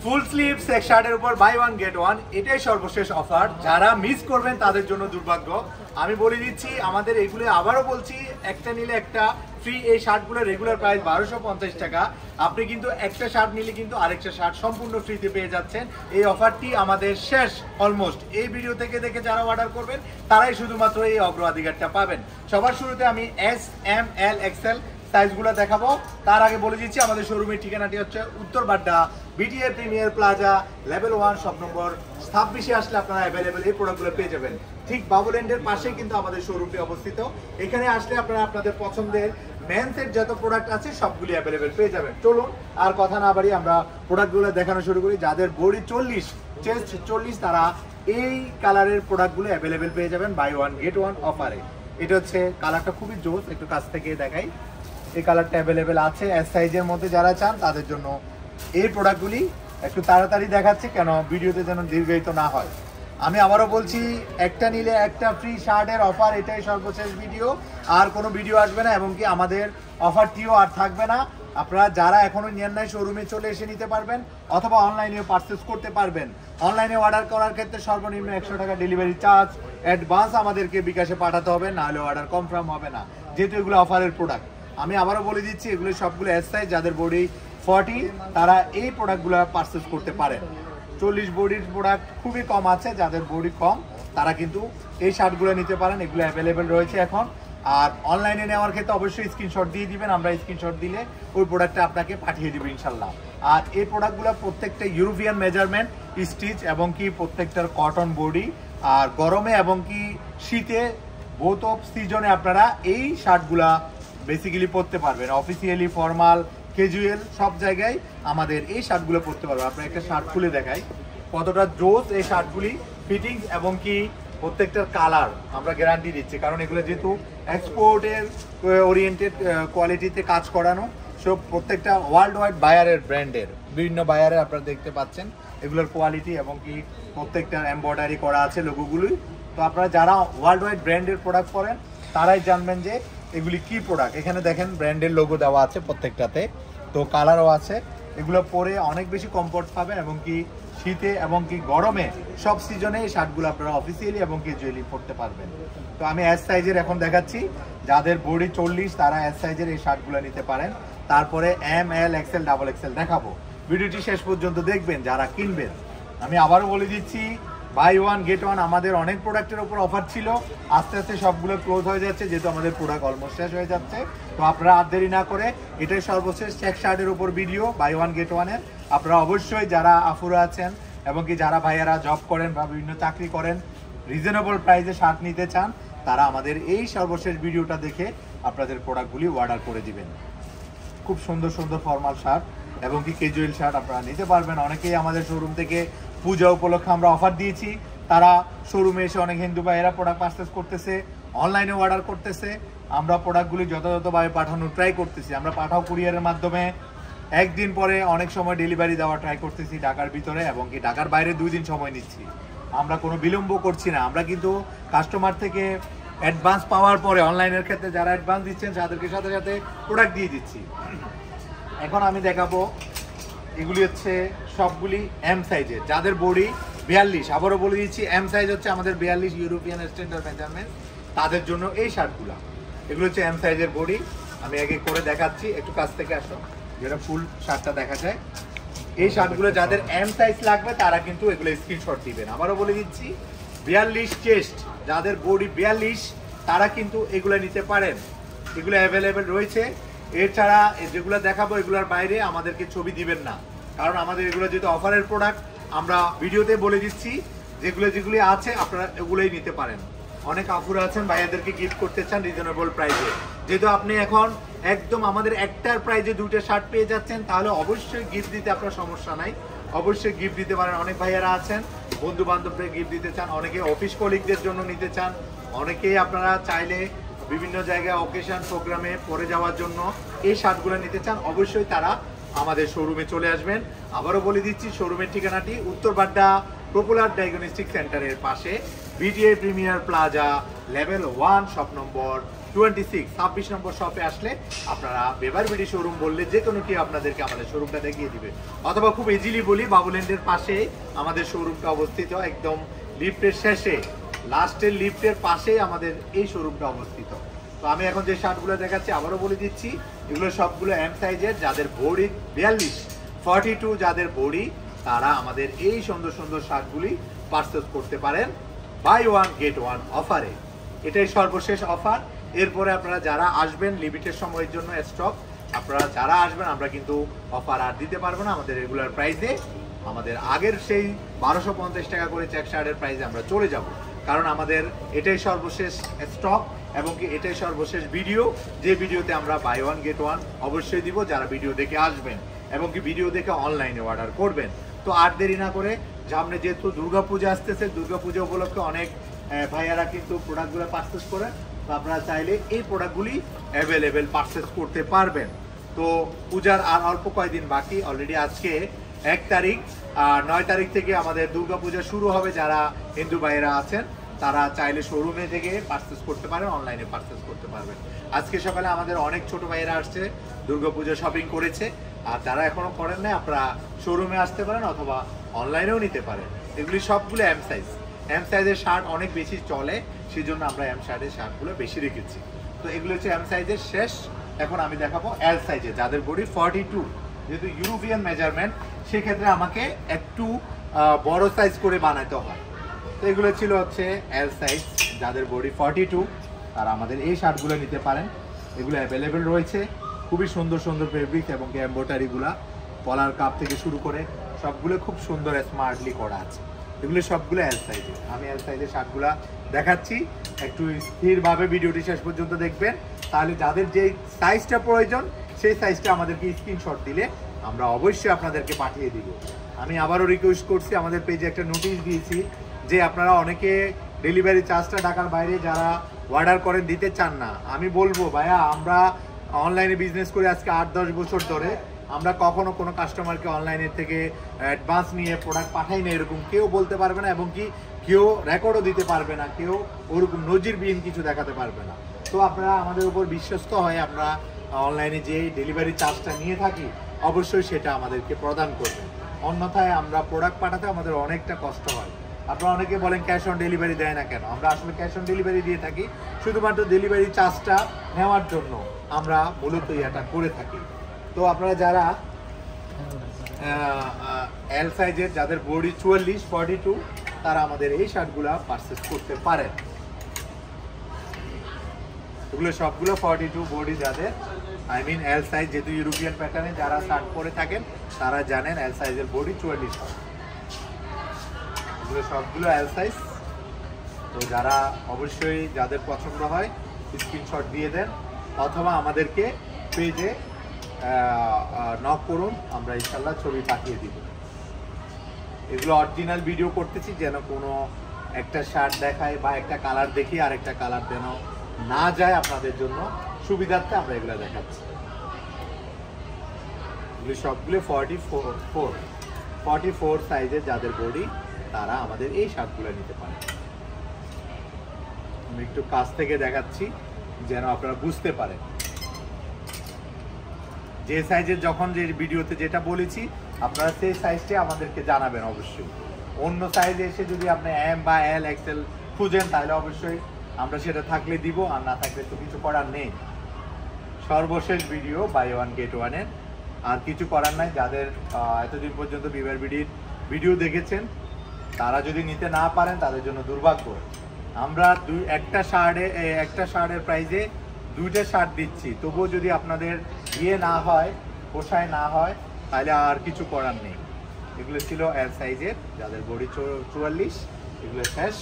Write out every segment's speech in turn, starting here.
Full sleeve check শার্টের উপর by one get one, এটাই সর্বশেষ অফার। যারা মিস করবেন তাদের জন্য দুর্ভাগ্য। আমি বলে দিচ্ছি, আমাদের এগুলো আবারও বলছি, একটা নিলে একটা ফ্রি। এই শার্টগুলোর রেগুলার প্রাইস 1250 টাকা। আপনি কিন্তু একটা শার্ট নিলে কিন্তু আরেকটা শার্ট সম্পূর্ণ ফ্রিতে পেয়ে যাচ্ছেন। এই অফারটি আমাদের শেষ অলমোস্ট। এই ভিডিও থেকে দেখে যারা অর্ডার করবেন তারাই শুধুমাত্র এই অগ্রাধিকারটা পাবেন। সবার শুরুতে আমি এস, এম, এল, এক্সেল সাইজগুলো দেখাবো। তার আগে বলে দিচ্ছি আমাদের শোরুমের ঠিকানাটি হচ্ছে Uttar Badda, BTA premier plaza, level 1, shop number 26-এ আসলে আপনারা অ্যাভেলেবেল এই প্রোডাক্টগুলো পেয়ে যাবেন। ঠিক বাবুল্যান্ডের পাশেই কিন্তু আমাদের শোরুমটি অবস্থিত। এখানে আসলে আপনারা আপনাদের পছন্দের মেন্সের যত প্রোডাক্ট আছে সবগুলি অ্যাভেলেবেল পেয়ে যাবেন। চলুন আর কথা না বাড়িয়ে আমরা প্রোডাক্টগুলো দেখানো শুরু করি। যাদের বডি 40, চেস্ট 40, তারা এই কালারের প্রোডাক্টগুলো অ্যাভেলেবেল পেয়ে যাবেন বাই ওয়ান গেট ওয়ান অফারে। এটা হচ্ছে কালারটা খুবই জোস, একটু কাছ থেকে দেখাই। এই কালারটা অ্যাভেলেবেল আছে এস সাইজের মধ্যে। যারা চান তাদের জন্য এই প্রোডাক্টগুলি একটু তাড়াতাড়ি দেখাচ্ছি, কেন ভিডিওতে যেন দীর্ঘায়িত না হয়। আমি আবারও বলছি, একটা নিলে একটা ফ্রি শার্টের অফার, এটাই সর্বশেষ ভিডিও। আর কোনো ভিডিও আসবে না, এবং কি আমাদের অফারটিও আর থাকবে না। আপনারা যারা এখনো নেন নাই শোরুমে চলে এসে নিতে পারবেন, অথবা অনলাইনেও পারচেস করতে পারবেন। অনলাইনে অর্ডার করার ক্ষেত্রে সর্বনিম্ন 100 টাকা ডেলিভারি চার্জ অ্যাডভান্স আমাদেরকে বিকাশে পাঠাতে হবে, নাহলে অর্ডার কনফার্ম হবে না, যেহেতু এগুলো অফারের প্রোডাক্ট। আমি আবারও বলে দিচ্ছি, এগুলো সবগুলো এস সাইজ। যাদের বডি 40 তারা এই প্রোডাক্টগুলো পারচেস করতে পারেন। 40 বডির প্রোডাক্ট খুবই কম আছে। যাদের বডি কম তারা কিন্তু এই শার্টগুলো নিতে পারেন, এগুলো অ্যাভেলেবেল রয়েছে এখন। আর অনলাইনে নেওয়ার ক্ষেত্রে অবশ্যই স্ক্রিনশট দিয়ে দিবেন, আমরা স্ক্রিনশট দিলে ওই প্রোডাক্টটা আপনাকে পাঠিয়ে দেবো ইনশাল্লাহ। আর এই প্রোডাক্টগুলো প্রত্যেকটা ইউরোপিয়ান মেজারমেন্ট স্টিচ, এবং কি প্রত্যেকটার কটন বডি। আর গরমে এবং কি শীতে বোথ অফ সিজনে আপনারা এই শার্টগুলা বেসিক্যালি পরতে পারবেন। অফিসিয়ালি, ফর্মাল, ক্যাজুয়াল সব জায়গায় আমাদের এই শার্টগুলো পরতে পারবেন। আপনার একটা শার্ট খুলে দেখাই কতটা জোস এই শার্টগুলি, ফিটিংস এবং কি প্রত্যেকটার কালার আমরা গ্যারান্টি দিচ্ছি, কারণ এগুলো যেহেতু এক্সপোর্টের ওরিয়েন্টেড কোয়ালিটিতে কাজ করানো, সব প্রত্যেকটা ওয়ার্ল্ড ওয়াইড বায়ারের ব্র্যান্ডের, বিভিন্ন বায়ারের আপনারা দেখতে পাচ্ছেন এগুলোর কোয়ালিটি, এবং কি প্রত্যেকটা এমব্রয়ডারি করা আছে লোগোগুলি। তো আপনারা যারা ওয়ার্ল্ড ওয়াইড ব্র্যান্ডের প্রোডাক্ট করেন তারাই জানবেন যে এগুলি কি প্রোডাক্ট। এখানে দেখেন ব্র্যান্ডের লোগো দেওয়া আছে প্রত্যেকটাতে, তো কালারও আছে। এগুলো পরে অনেক বেশি কমফোর্ট পাবেন, এবং কি শীতে এবং কি গরমে সব সিজনে এই শার্টগুলো আপনারা অফিসিয়ালি এবং ক্যাজুয়ালি পরতে পারবেন। তো আমি এস সাইজের এখন দেখাচ্ছি। যাদের বডি 40 তারা এস সাইজের এই শার্টগুলো নিতে পারেন। তারপরে এম, এল, এক্সেল, ডাবল এক্সেল দেখাবো। ভিডিওটি শেষ পর্যন্ত দেখবেন যারা কিনবেন। আমি আবারও বলে দিচ্ছি, বাই ওয়ান গেট ওয়ান আমাদের অনেক প্রোডাক্টের উপর অফার ছিল, আস্তে আস্তে সবগুলো ক্লোজ হয়ে যাচ্ছে, যেহেতু আমাদের প্রোডাক্ট অলমোস্ট শেষ হয়ে যাচ্ছে। তো আপনারা আর দেরি না করে, এটাই সর্বশেষ চেক শার্টের উপর ভিডিও বাই ওয়ান গেট ওয়ানের। আপনারা অবশ্যই যারা আফুরা আছেন এবং কি যারা ভাইয়ারা জব করেন বা বিভিন্ন চাকরি করেন, রিজনেবল প্রাইসে শার্ট নিতে চান, তারা আমাদের এই সর্বশেষ ভিডিওটা দেখে আপনাদের প্রোডাক্টগুলি অর্ডার করে দিবেন। খুব সুন্দর সুন্দর ফর্মাল শার্ট এবং কি ক্যাজুয়াল শার্ট আপনারা নিতে পারবেন। অনেকেই আমাদের শোরুম থেকে পূজা উপলক্ষে আমরা অফার দিয়েছি, তারা শোরুমে এসে অনেক হিন্দু ভাইয়েরা প্রোডাক্ট পারচেস করতেছে, অনলাইনে অর্ডার করতেছে। আমরা প্রোডাক্টগুলি যথাযথভাবে পাঠানোর ট্রাই করতেছি। আমরা পাঠাও কুরিয়ারের মাধ্যমে, একদিন পরে অনেক সময় ডেলিভারি দেওয়া ট্রাই করতেছি ঢাকার ভিতরে, এবং কি ঢাকার বাইরে 2 দিন সময় নিচ্ছি। আমরা কোনো বিলম্ব করছি না। আমরা কিন্তু কাস্টমার থেকে অ্যাডভান্স পাওয়ার পরে অনলাইনের ক্ষেত্রে যারা অ্যাডভান্স দিচ্ছেন তাদেরকে সাথে সাথে প্রোডাক্ট দিয়ে দিচ্ছি। এখন আমি দেখাবো, এগুলি হচ্ছে সবগুলি এম সাইজের। যাদের বডি 42, আবারও বলে দিচ্ছি এম সাইজ হচ্ছে আমাদের 42 ইউরোপিয়ান স্ট্যান্ডার্ড মেজারমেন্ট, তাদের জন্য এই শার্টগুলো। এগুলো হচ্ছে এম সাইজের বডি। আমি আগে করে দেখাচ্ছি, একটু কাছ থেকে আসো, যেটা ফুল শার্টটা দেখা যায়। এই শার্টগুলো যাদের এম সাইজ লাগবে তারা কিন্তু এগুলো স্ক্রিনশট দিবেন। আবারও বলে দিচ্ছি, 42 চেস্ট, যাদের বডি 42 তারা কিন্তু এগুলো নিতে পারেন। এগুলো অ্যাভেলেবেল রয়েছে। এছাড়া যেগুলো দেখাবো এগুলোর বাইরে আমাদেরকে ছবি দিবেন না, কারণ আমাদের এগুলো যেহেতু অফারের প্রোডাক্ট, আমরা ভিডিওতে বলে দিচ্ছি যেগুলি আছে আপনারা এগুলোই নিতে পারেন। অনেক আফুরা আছেন ভাইয়াদেরকে গিফট করতে চান রিজনেবল প্রাইসে, যেহেতু আপনি এখন একদম আমাদের একটার প্রাইসে 2টা শার্ট পেয়ে যাচ্ছেন, তাহলে অবশ্যই গিফট দিতে আপনার সমস্যা নাই, অবশ্যই গিফট দিতে পারেন। অনেক ভাইয়ারা আছেন বন্ধু বান্ধবদের গিফট দিতে চান, অনেকে অফিস কলিগদের জন্য নিতে চান, অনেকেই আপনারা চাইলে বিভিন্ন জায়গায় অকেশন প্রোগ্রামে পরে যাওয়ার জন্য এই শার্টগুলো নিতে চান। অবশ্যই তারা আমাদের শোরুমে চলে আসবেন। আবারও বলে দিচ্ছি, শোরুমের ঠিকানাটি উত্তর বাড্ডা পপুলার ডায়াগনস্টিক সেন্টারের পাশে, BTA premier plaza, level 1, shop নম্বর 26 নম্বর শপে আসলে আপনারা বেবার বিডি শোরুম বললে যে কোনো কেউ আপনাদেরকে আমাদের শোরুমটা দেখিয়ে দিবে, অথবা খুব ইজিলি বলি বাবুল্যান্ডের পাশে আমাদের শোরুমটা অবস্থিত, একদম লিফটের শেষে, লাস্টের লিফটের পাশেই আমাদের এই শোরুমটা অবস্থিত। তো আমি এখন যে শার্টগুলো দেখাচ্ছি আবারও বলে দিচ্ছি, এগুলো সবগুলো এম সাইজের, যাদের বডি 42, 42 যাদের বডি, তারা আমাদের এই সুন্দর সুন্দর শার্টগুলি পারচেজ করতে পারেন বাই ওয়ান গেট ওয়ান অফারে। এটাই সর্বশেষ অফার। এরপরে আপনারা যারা আসবেন লিমিটেড সময়ের জন্য স্টক, আপনারা যারা আসবেন আমরা কিন্তু অফার আর দিতে পারবো না। আমাদের রেগুলার প্রাইসে, আমাদের আগের সেই 1250 টাকা করে চেক শার্টের প্রাইসে আমরা চলে যাব, কারণ আমাদের এটাই সর্বশেষ স্টক এবং কি এটাই সর্বশেষ ভিডিও, যে ভিডিওতে আমরা বাই ওয়ান গেট ওয়ান অবশ্যই দিব যারা ভিডিও দেখে আসবেন এবং কি ভিডিও দেখে অনলাইনে অর্ডার করবেন। তো আর দেরি না করে, সামনে যেহেতু দুর্গাপূজা আসতেছে, দুর্গাপূজা উপলক্ষে অনেক ভাইয়ারা কিন্তু প্রোডাক্টগুলো পারচেস করেন, তো আপনারা চাইলে এই প্রোডাক্টগুলি অ্যাভেলেবেল পারচেস করতে পারবেন। তো পূজার আর অল্প কয়েকদিন বাকি, অলরেডি আজকে 1 তারিখ, 9 তারিখ থেকে আমাদের দুর্গাপূজা শুরু হবে। যারা হিন্দু ভাইয়েরা আছেন তারা চাইলে শোরুমে থেকে পারচেস করতে পারেন, অনলাইনে পারচেস করতে পারবেন। আজকে সকালে আমাদের অনেক ছোট ভাইয়েরা আসছে, দুর্গাপূজা শপিং করেছে, আর যারা এখনো করেন না আপনারা শোরুমে আসতে পারেন অথবা অনলাইনেও নিতে পারেন। এগুলি সবগুলো এম সাইজ, এম সাইজের শার্ট অনেক বেশি চলে, সেই জন্য আমরা এম সাইজের শার্টগুলো বেশি রেখেছি। তো এগুলো হচ্ছে এম সাইজের শেষ। এখন আমি দেখাবো এল সাইজে, যাদের বডি 42, যেহেতু ইউরোপিয়ান মেজারমেন্ট, সেক্ষেত্রে আমাকে একটু বড় সাইজ করে বানাতে হয়। তো এগুলো ছিল হচ্ছে এল সাইজ, যাদের বডি 42 তারা আমাদের এই শার্টগুলো নিতে পারেন। এগুলো অ্যাভেলেবেল রয়েছে, খুবই সুন্দর সুন্দর ফেব্রিক এবং এমব্রয়ডারিগুলা, কলার কাপ থেকে শুরু করে সবগুলো খুব সুন্দর স্মার্টলি করা আছে। এগুলো সবগুলো এল সাইজে। আমি এল সাইজের শার্টগুলো দেখাচ্ছি, একটু স্থিরভাবে ভিডিওটি শেষ পর্যন্ত দেখবেন, তাহলে যাদের যে সাইজটা প্রয়োজন সেই সাইজটা আমাদেরকে স্ক্রিনশট দিলে আমরা অবশ্যই আপনাদেরকে পাঠিয়ে দিব। আমি আবারও রিকোয়েস্ট করছি, আমাদের পেজে একটা নোটিশ দিয়েছি যে আপনারা অনেকে ডেলিভারি চার্জটা ঢাকার বাইরে যারা অর্ডার করেন দিতে চান না। আমি বলবো ভাইয়া, আমরা অনলাইনে বিজনেস করে আজকে 8-10 বছর ধরে, আমরা কখনো কোনো কাস্টমারকে অনলাইনের থেকে অ্যাডভান্স নিয়ে প্রোডাক্ট পাঠাই না, এরকম কেউ বলতে পারবে না এবং কি কেউ রেকর্ডও দিতে পারবে না, কেউ ওরকম নজিরবিহীন কিছু দেখাতে পারবে না। তো আপনারা আমাদের উপর বিশ্বস্ত হয়ে আমরা অনলাইনে যে ডেলিভারি চার্জটা নিয়ে থাকি অবশ্যই সেটা আমাদেরকে প্রদান করবেন, অন্যথায় আমরা প্রোডাক্ট পাঠাতে আমাদের অনেকটা কষ্ট হয়। আপনারা অনেকে বলেন ক্যাশ অন ডেলিভারি দেয় না কেন, আমরা আসলে ক্যাশ অন ডেলিভারি দিয়ে থাকি শুধুমাত্র ডেলিভারি চার্জটা নেওয়ার জন্য আমরা মূলত এটা করে থাকি। তো আপনারা যারা এল সাইজের, যাদের বডি 44, 42 তারা আমাদের এই শার্টগুলো পারচেস করতে পারেন। এগুলো সবগুলো 42 বডি যাদের, আই মিন এল সাইজ, যেহেতু ইউরোপিয়ান প্যাটার্নে যারা শার্ট পরে থাকেন তারা জানেন এল সাইজের বডি 44 হয়। এগুলো সবগুলো এল সাইজ। তো যারা অবশ্যই যাদের পছন্দ হয় স্ক্রিনশট দিয়ে দেন অথবা আমাদেরকে পেজে নক করুন, আমরা ইনশাল্লাহ ছবি পাঠিয়ে দিব। এগুলো অরিজিনাল ভিডিও করতেছি যেন কোনো একটা শার্ট দেখায় বা একটা কালার দেখি আর একটা কালার যেন না যায়, আপনাদের জন্য সুবিধার্থে আমরা এগুলো দেখাচ্ছি। এগুলো সবগুলো 44 সাইজের যাদের বডি তারা আমাদের এই শার্টগুলো নিতে পারে। আমি একটু কাছ থেকে দেখাচ্ছি যেন আপনারা বুঝতে পারেন। যে সাইজের যখন যে ভিডিওতে যেটা বলেছি আপনারা সেই সাইজটা আমাদেরকে জানাবেন অবশ্যই। অন্য সাইজে এসে যদি আপনি এম বা এল এক্সেল খুঁজেন তাহলে অবশ্যই আমরা সেটা থাকলে দিব, আর না থাকলে তো কিছু করার নেই। সর্বশেষ ভিডিও বাই ওয়ান গেট ওয়ানের, আর কিছু করার নাই। যাদের এতদিন পর্যন্ত বিবার বিডির ভিডিও দেখেছেন তারা যদি নিতে না পারেন তাদের জন্য দুর্ভাগ্য। আমরা একটা শার্টের প্রাইসে 2টা শার্ট দিচ্ছি, তবুও যদি আপনাদের ইয়ে না হয়, পোষায় না হয়, তাহলে আর কিছু করার নেই। এগুলো ছিল এল সাইজের, যাদের বডি 44, এগুলো শেষ।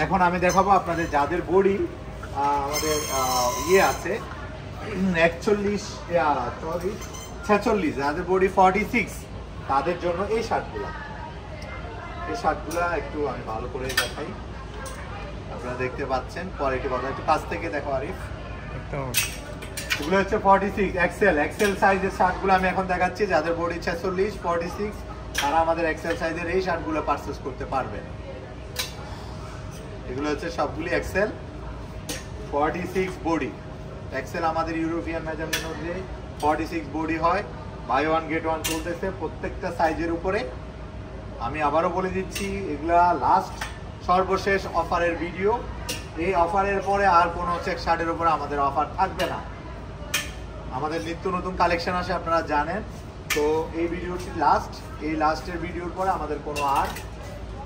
এখন আমি দেখাবো আপনাদের যাদের বডি আমাদের ইয়ে আছে 41, 46, যাদের বডি 46 তাদের জন্য এই শার্টগুলো। এই শার্টগুলো একটু আমি ভালো করে দেখাই, আপনারা দেখতে পাচ্ছেন কোয়ালিটি ভালো। একটু কাছ থেকে দেখো আরিফ। এগুলো হচ্ছে 46 এক্সেল সাইজের শার্টগুলো আমি এখন দেখাচ্ছি। যাদের বডি 46, 46 তারা আমাদের এক্সেল সাইজের এই শার্টগুলো পারচেজ করতে পারবেন। এগুলো হচ্ছে সবগুলি এক্সেল 46 বডি। এক্সেল আমাদের ইউরোপিয়ান মেজারমেন্ট অনুযায়ী 46 বডি হয়, বাই ওয়ান গেট ওয়ান চলতেছে প্রত্যেকটা সাইজের উপরে। আমি আবারও বলে দিচ্ছি, এগুলা লাস্ট সর্বশেষ অফারের ভিডিও। এই অফারের পরে আর কোনো চেক শার্টের উপরে আমাদের অফার থাকবে না। আমাদের নিত্য নতুন কালেকশন আসে, আপনারা জানেন। তো এই ভিডিওটি লাস্ট, এই লাস্টের ভিডিওর পরে আমাদের কোনো আর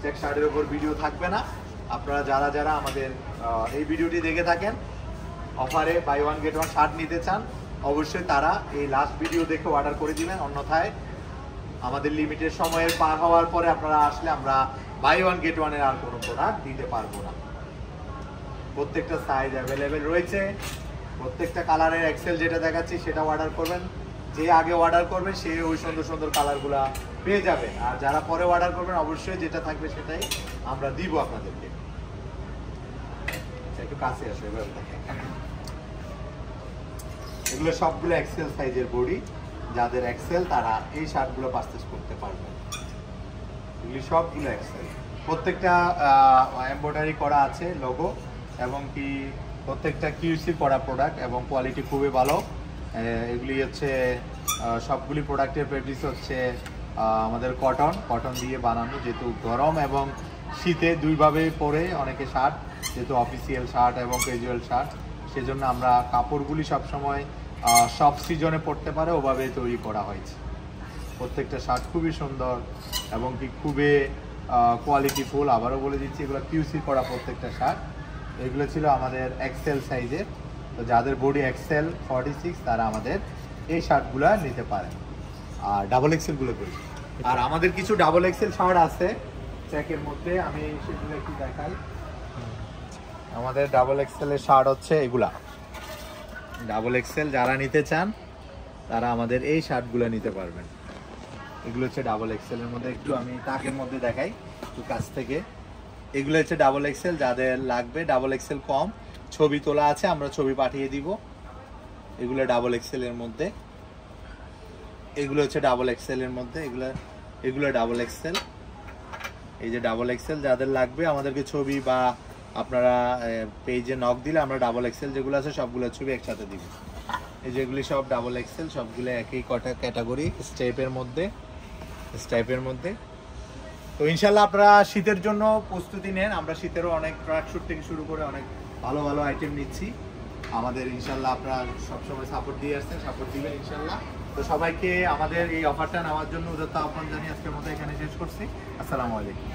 চেক শার্টের উপর ভিডিও থাকবে না। আপনারা যারা যারা আমাদের এই ভিডিওটি দেখে থাকেন, অফারে buy one get one shirt নিতে চান, অবশ্যই তারা এই লাস্ট ভিডিও দেখে অর্ডার করে দিবেন। অন্যথায় আমাদের লিমিটেড সময়ের পার হওয়ার পরে আপনারা আসলে আমরা বাই ওয়ান গেট ওয়ানের আর কোনো প্রোডাক্ট দিতে পারবো না। প্রত্যেকটা সাইজ অ্যাভেলেবেল রয়েছে, প্রত্যেকটা কালারের এক্সেল যেটা দেখাচ্ছি সেটা অর্ডার করবেন। যে আগে অর্ডার করবেন সে ওই সুন্দর সুন্দর কালারগুলা পেয়ে যাবে, আর যারা পরে অর্ডার করবেন অবশ্যই যেটা থাকবে সেটাই আমরা দিব আপনাদেরকে। একটু কাছে আসো, এবার এগুলো সবগুলো এক্সেল সাইজের বডি, যাদের এক্সেল তারা এই শার্টগুলো পারচেজ করতে পারবেন। এগুলি সবগুলো এক্সেল, প্রত্যেকটা এমব্রয়ডারি করা আছে লোগো, এবং কি প্রত্যেকটা কিউসি করা প্রোডাক্ট এবং কোয়ালিটি খুবই ভালো। এগুলি হচ্ছে সবগুলি প্রোডাক্টের ফেব্রিক্স হচ্ছে আমাদের কটন দিয়ে বানানো, যেহেতু গরম এবং শীতে দুইভাবেই পরে অনেকে শার্ট, যেহেতু অফিসিয়াল শার্ট এবং ক্যাজুয়াল শার্ট, সেজন্য আমরা কাপড়গুলি সবসময় সব সিজনে পরতে পারে ওভাবে তৈরি করা হয়েছে। প্রত্যেকটা শার্ট খুবই সুন্দর এবং কি খুবই কোয়ালিটিফুল। আবারও বলে দিচ্ছি, এগুলো কিউসি করা প্রত্যেকটা শার্ট। এগুলো ছিল আমাদের এক্সেল সাইজের। তো যাদের বডি এক্সেল 46 তারা আমাদের এই শার্টগুলো নিতে পারেন। আর ডাবল এক্সেলগুলো করি, আর আমাদের কিছু ডাবল এক্সেল শার্ট আছে চেকের মধ্যে, আমি সেগুলো একটু দেখাই। আমাদের ডাবল এক্সেলের শার্ট হচ্ছে এগুলা। ডাবল এক্সেল যারা নিতে চান তারা আমাদের এই শার্টগুলো নিতে পারবেন। এগুলো হচ্ছে ডাবল এক্সেলের মধ্যে, একটু আমি তাকের মধ্যে দেখাই একটু কাছ থেকে। এগুলো হচ্ছে ডাবল এক্সেল, যাদের লাগবে ডাবল এক্সেল কম ছবি তোলা আছে, আমরা ছবি পাঠিয়ে দিব। এগুলো ডাবল এক্সেলের মধ্যে, এগুলো হচ্ছে ডাবল এক্সেলের মধ্যে, এগুলো ডাবল এক্সেল। এই যে ডাবল এক্সেল যাদের লাগবে আমাদেরকে ছবি বা আপনারা পেজে নক দিলে আমরা ডাবল এক্সেল যেগুলো আছে সবগুলো ছবি একসাথে দিব। এই যেগুলি সব ডাবল এক্সেল, সবগুলো একই ক্যাটাগরি স্টেপের মধ্যে। তো ইনশাল্লাহ আপনারা শীতের জন্য প্রস্তুতি নেন। আমরা শীতেরও অনেক ট্র্যাকস্যুট থেকে শুরু করে অনেক ভালো ভালো আইটেম নিচ্ছি। আমাদের ইনশাল্লাহ আপনারা সবসময় সাপোর্ট দিয়ে আসছেন, সাপোর্ট দিবেন ইনশাল্লাহ। তো সবাইকে আমাদের এই অফারটা নেওয়ার জন্য উদাত্ত আহ্বান জানিয়ে আজকের মতো এখানে শেষ করছি। আসসালামু আলাইকুম।